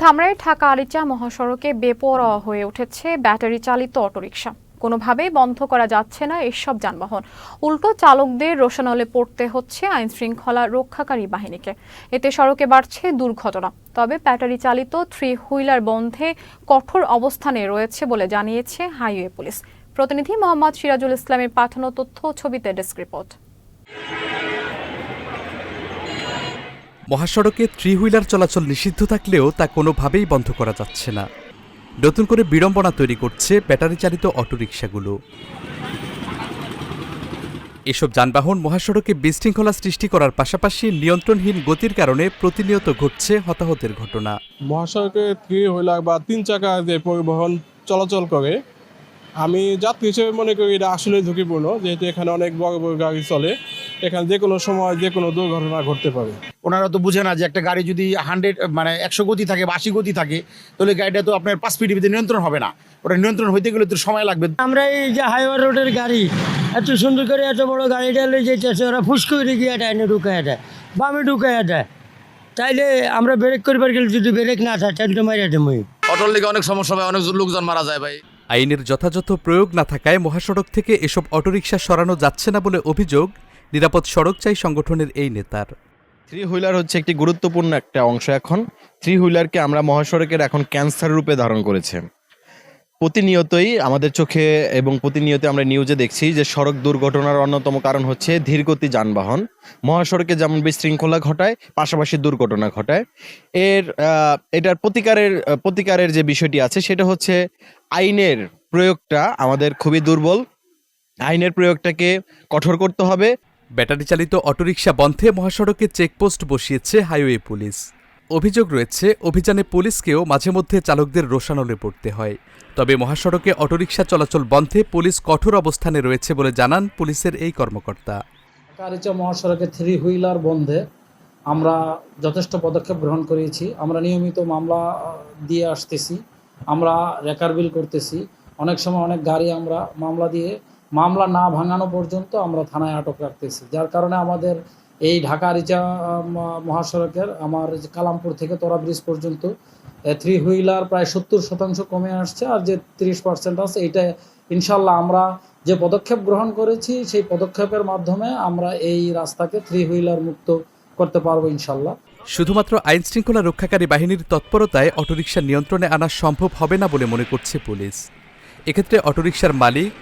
ধামরাই ঢাকা আরিচা মহাসড়কে বেপরোয়া হয়ে উঠেছে ব্যাটারি চালিত অটোরিকশা। কোনোভাবেই বন্ধ করা যাচ্ছে না এসব যানবাহন। উল্টো চালকদের রোষানলে পড়তে হচ্ছে আইন শৃঙ্খলা রক্ষাকারী বাহিনীকে। এতে সড়কে বাড়ছে দুর্ঘটনা। তবে ব্যাটারি চালিত 3 হুইলার বন্ধে কঠোর অবস্থানে রয়েছে বলে জানিয়েছে হাইওয়ে পুলিশ। প্রতিনিধি মোহাম্মদ সিরাজুল ইসলামের পাঠানো তথ্য ছবিতে ডেস্ক রিপোর্ট। মহাসড়কে 3 হুইলার চলাচল নিষিদ্ধ থাকলেও তা কোনোভাবেই বন্ধ করা যাচ্ছে না। নতুন করে বিড়ম্বনা তৈরি করছে ব্যাটারি চালিত অটোরিকশাগুলো। এসব যানবাহন মহাসড়কে বিশৃঙ্খলা সৃষ্টি করার পাশাপাশি নিয়ন্ত্রণহীন গতির কারণে প্রতিনিয়ত ঘটছে হতাহতের ঘটনা। মহাসড়কে 3 হুইলার বা 3 চাকা যে পরিবহন চলাচল করে, আমি যাত্রী হিসেবে মনে করি এটা আসলে ঝুঁকিপূর্ণ, যেহেতু এখানে অনেক বড় বড় গাড়ি চলে। এখানে যে কোনো সময় যে কোনো দুর্ঘটনা ঘটতে পারে। ওনারা তো বুঝে না যে একটা গাড়ি যদি 100 গতি থাকে বা 80 গতি থাকে, তাহলে গাড়িটা তো আপনার 5 স্পিডের ভিতরে নিয়ন্ত্রণ হবে না। ওটা নিয়ন্ত্রণ হইতে গেলে তো সময় লাগবে। আমরা এই যে হাইওয়ে রোডের গাড়ি এত সুন্দর করে এত বড় গাড়িটা লয়ে যেতেছে, ওরা ফুস করে গিয়ে ডাইনে ঢুকায় দেয়, বামে ঢুকায় দেয়। তাইলে আমরা ব্রেক করবার গেলে যদি ব্রেক না থাকে তাহলে তো মারিয়া দেবো। অটোর লিগে অনেক সমস্যা হয়, অনেক লোকজন মারা যায় ভাই। আইনের যথাযথ প্রয়োগ না থাকায় মহাসড়ক থেকে এসব অটোরিকশা সরানো যাচ্ছে না বলে অভিযোগ নিরাপদ সড়ক চাই সংগঠনের এই নেতার। 3 হুইলার হচ্ছে একটি গুরুত্বপূর্ণ একটা অংশ। এখন 3 হুইলারকে আমরা মহাসড়কের এখন ক্যান্সার রূপে ধারণ করেছে। প্রতিনিয়তই আমাদের চোখে এবং প্রতিনিয়ত আমরা নিউজে দেখছি যে সড়ক দুর্ঘটনার অন্যতম কারণ হচ্ছে ধীরগতি যানবাহন। মহাসড়কে যেমন বিশৃঙ্খলা ঘটায়, পাশাপাশি দুর্ঘটনা ঘটায়। এটার প্রতিকারের যে বিষয়টি আছে সেটা হচ্ছে আইনের প্রয়োগটা আমাদের খুবই দুর্বল। আইনের প্রয়োগটাকে কঠোর করতে হবে। ব্যাটারি চালিত অটোরিকশা বন্ধে মহাসড়কে চেকপোস্ট বসিয়েছে হাইওয়ে পুলিশ। অভিযোগ রয়েছে অভিযানে পুলিশকেও মাঝে মধ্যে চালকদের রোষানলে পড়তে হয়। তবে মহাসড়কে অটোরিকশা চলাচল বন্ধে পুলিশ কঠোর অবস্থানে রয়েছে বলে জানান পুলিশের এই কর্মকর্তা। আরিচা মহাসড়কে 3 হুইলার বন্ধে আমরা যথেষ্ট পদক্ষেপ গ্রহণ করেছি। আমরা নিয়মিত মামলা দিয়ে আসতেছি, আমরা রেকার বিল করতেছি। অনেক সময় অনেক গাড়ি আমরা মামলা না ভাঙানো পর্যন্ত আমরা থানায় আটক রাখতেছি, যার কারণে আমাদের এই ঢাকা আরিচা মহাসড়কের আমার কালামপুর থেকে তোরা ব্রিজ পর্যন্ত 3 হুইলার প্রায় 70% কমে আসছে। আর যে 30% আছে এটা ইনশাল্লাহ আমরা যে পদক্ষেপ গ্রহণ করেছি সেই পদক্ষেপের মাধ্যমে আমরা এই রাস্তাকে 3 হুইলার মুক্ত করতে পারবো ইনশাল্লাহ। শুধুমাত্র আইন শৃঙ্খলা রক্ষাকারী বাহিনীর তৎপরতায় অটোরিকশা নিয়ন্ত্রণে আনা সম্ভব হবে না বলে মনে করছে পুলিশ। এক্ষেত্রে অটোরিকশার মালিক,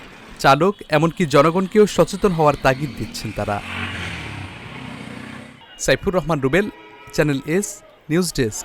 চালক এমনকি জনগণকেও সচেতন হওয়ার তাগিদ দিচ্ছেন তারা। Saifur Rahman Rubel, channel S, news desk.